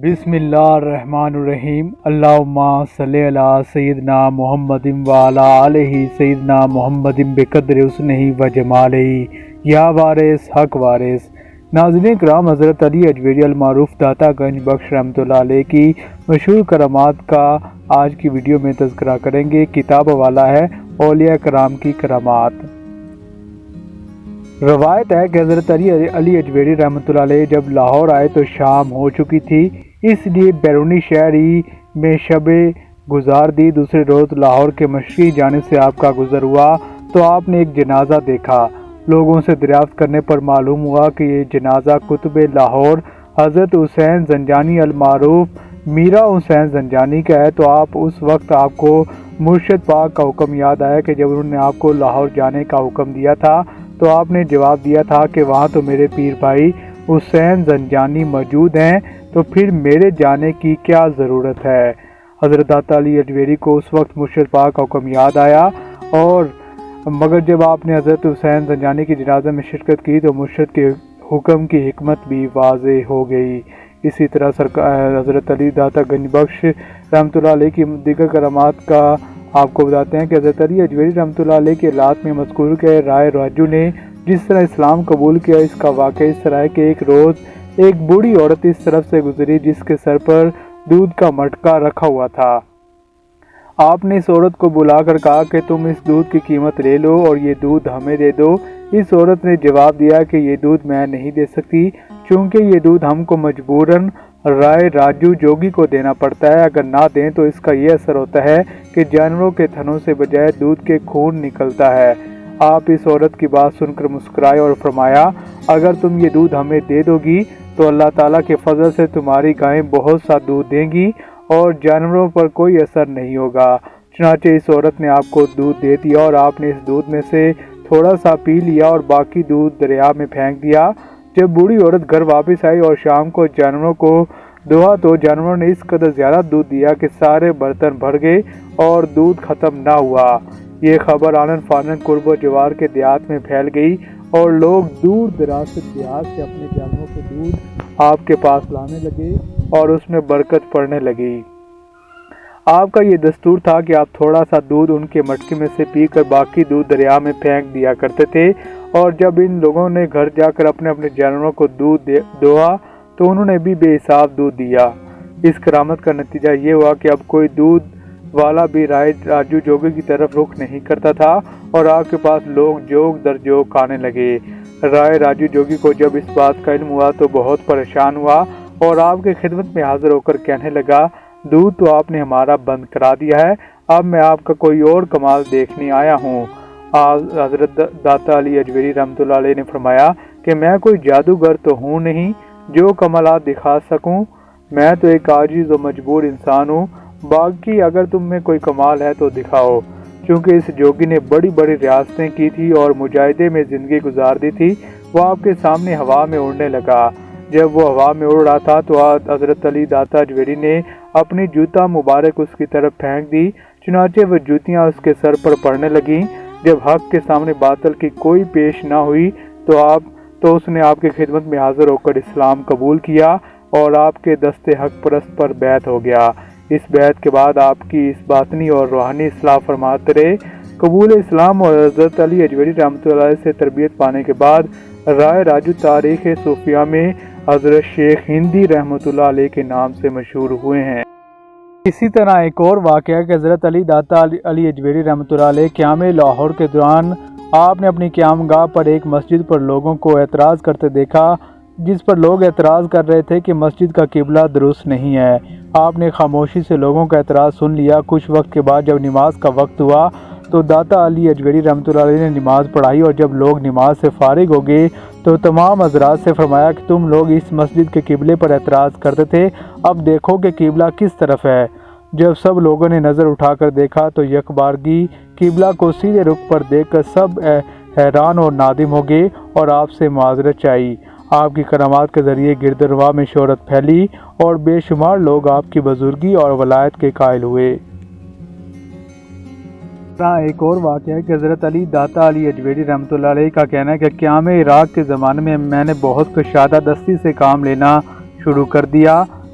بسم اللہ الرحمن الرحیم اللہم صلی علی سیدنا محمد وعلی آلہ سیدنا محمد بقدر حسنہ و جمالہ یا وارث حق وارث۔ ناظرین کرام، حضرت علی اجویری المعروف داتا گنج بخش رحمۃ اللہ علیہ کی مشہور کرامات کا آج کی ویڈیو میں تذکرہ کریں گے۔ کتاب حوالہ ہے اولیاء کرام کی کرامات۔ روایت ہے کہ حضرت علی اجویری رحمۃ اللہ علیہ جب لاہور آئے تو شام ہو چکی تھی، اس لیے بیرونی شہر ہی میں شب گزار دی۔ دوسرے روز لاہور کے مشرقی جانب سے آپ کا گزر ہوا تو آپ نے ایک جنازہ دیکھا۔ لوگوں سے دریافت کرنے پر معلوم ہوا کہ یہ جنازہ قطب لاہور حضرت حسین زنجانی المعروف میرا حسین زنجانی کا ہے۔ تو اس وقت آپ کو مرشد پاک کا حکم یاد آیا کہ جب انہوں نے آپ کو لاہور جانے کا حکم دیا تھا تو آپ نے جواب دیا تھا کہ وہاں تو میرے پیر بھائی حسین زنجانی موجود ہیں، تو پھر میرے جانے کی کیا ضرورت ہے۔ حضرت داتا علی اجویری کو اس وقت مرشد پاک کا حکم یاد آیا، اور مگر جب آپ نے حضرت حسین زنجانی کی جنازے میں شرکت کی تو مرشد کے حکم کی حکمت بھی واضح ہو گئی۔ اسی طرح حضرت علی داتا گنج بخش رحمۃ اللہ علیہ کی دیگر کرامات کا آپ کو بتاتے ہیں کہ حضرت علی اجویری رحمۃ اللہ علیہ کے حالات میں مذکور کہ رائے راجو نے جس طرح اسلام قبول کیا، اس کا واقعہ اس طرح ہے کہ ایک روز ایک بوڑھی عورت اس طرف سے گزری جس کے سر پر دودھ کا مٹکا رکھا ہوا تھا۔ آپ نے اس عورت کو بلا کر کہا کہ تم اس دودھ کی قیمت لے لو اور یہ دودھ ہمیں دے دو۔ اس عورت نے جواب دیا کہ یہ دودھ میں نہیں دے سکتی، چونکہ یہ دودھ ہم کو مجبوراً رائے راجو جوگی کو دینا پڑتا ہے۔ اگر نہ دیں تو اس کا یہ اثر ہوتا ہے کہ جانوروں کے تھنوں سے بجائے دودھ کے خون نکلتا ہے۔ آپ اس عورت کی بات سن کر مسکرائے اور فرمایا، اگر تم یہ دودھ ہمیں دے دو گی تو اللہ تعالیٰ کے فضل سے تمہاری گائیں بہت سا دودھ دیں گی اور جانوروں پر کوئی اثر نہیں ہوگا۔ چنانچہ اس عورت نے آپ کو دودھ دے دیا اور آپ نے اس دودھ میں سے تھوڑا سا پی لیا اور باقی دودھ دریا میں پھینک دیا۔ جب بوڑھی عورت گھر واپس آئی اور شام کو جانوروں کو دہا تو جانوروں نے اس قدر زیادہ دودھ دیا کہ سارے برتن بھر گئے اور دودھ ختم نہ ہوا۔ یہ خبر آنن فانن قرب و جوار کے دیہات میں پھیل گئی اور لوگ دور دراز سے دیہات سے اپنے جانوروں کے دودھ آپ کے پاس لانے لگے اور اس میں برکت پڑنے لگی۔ آپ کا یہ دستور تھا کہ آپ تھوڑا سا دودھ ان کے مٹکے میں سے پی کر باقی دودھ دریا میں پھینک دیا کرتے تھے، اور جب ان لوگوں نے گھر جا کر اپنے اپنے جانوروں کو دودھ دوہا تو انہوں نے بھی بے حساب دودھ دیا۔ اس کرامت کا نتیجہ یہ ہوا کہ اب کوئی دودھ والا بھی رائے راجو جوگی کی طرف رخ نہیں کرتا تھا اور آپ کے پاس لوگ جوگ در جوگ آنے لگے۔ رائے راجو جوگی کو جب اس بات کا علم ہوا تو بہت پریشان ہوا اور آپ کے خدمت میں حاضر ہو کر کہنے لگا، دودھ تو آپ نے ہمارا بند کرا دیا ہے، اب میں آپ کا کوئی اور کمال دیکھنے آیا ہوں۔ حضرت داتا علی اجویری رحمۃ اللہ علیہ نے فرمایا کہ میں کوئی جادوگر تو ہوں نہیں جو کمالات دکھا سکوں، میں تو ایک عاجز و مجبور انسان ہوں، باقی اگر تم میں کوئی کمال ہے تو دکھاؤ۔ چونکہ اس جوگی نے بڑی بڑی ریاستیں کی تھی اور مجاہدے میں زندگی گزار دی تھی، وہ آپ کے سامنے ہوا میں اڑنے لگا۔ جب وہ ہوا میں اڑ رہا تھا تو حضرت علی داتا اجویری نے اپنی جوتا مبارک اس کی طرف پھینک دی، چنانچہ وہ جوتیاں اس کے سر پر پڑنے لگیں۔ جب حق کے سامنے باطل کی کوئی پیش نہ ہوئی تو اس نے آپ کی خدمت میں حاضر ہو کر اسلام قبول کیا اور آپ کے دستے حق پرست پر بیعت ہو گیا۔ اس بیعت کے بعد آپ کی اس باطنی اور روحانی اصلاح فرماتے رہے۔ قبول اسلام اور حضرت علی اجویری رحمۃ اللہ علیہ سے تربیت پانے کے بعد رائے راجو تاریخ صوفیہ میں حضرت شیخ ہندی رحمۃ اللہ علیہ کے نام سے مشہور ہوئے ہیں۔ اسی طرح ایک اور واقعہ کہ حضرت علی داتا علی اجویری رحمۃ اللہ علیہ قیام لاہور کے دوران آپ نے اپنی قیام گاہ پر ایک مسجد پر لوگوں کو اعتراض کرتے دیکھا، جس پر لوگ اعتراض کر رہے تھے کہ مسجد کا قبلہ درست نہیں ہے۔ آپ نے خاموشی سے لوگوں کا اعتراض سن لیا۔ کچھ وقت کے بعد جب نماز کا وقت ہوا تو داتا علی اجویری رحمۃ اللہ علیہ نے نماز پڑھائی، اور جب لوگ نماز سے فارغ ہو گئے تو تمام حضرات سے فرمایا کہ تم لوگ اس مسجد کے قبلے پر اعتراض کرتے تھے، اب دیکھو کہ قبلہ کس طرف ہے۔ جب سب لوگوں نے نظر اٹھا کر دیکھا تو یک بارگی قبلہ کو سیدھے رخ پر دیکھ کر سب حیران اور نادم ہو گئے اور آپ سے معذرت چاہی۔ آپ کی کرامات کے ذریعے گردرواہ میں شہرت پھیلی اور بے شمار لوگ آپ کی بزرگی اور ولایت کے قائل ہوئے۔ ایک اور واقعہ ہے کہ حضرت علی داتا علی اجویری رحمۃ اللہ علیہ کا کہنا ہے کہ قیام عراق کے زمانے میں نے بہت کشادہ دستی سے کام لینا شروع کر دیا۔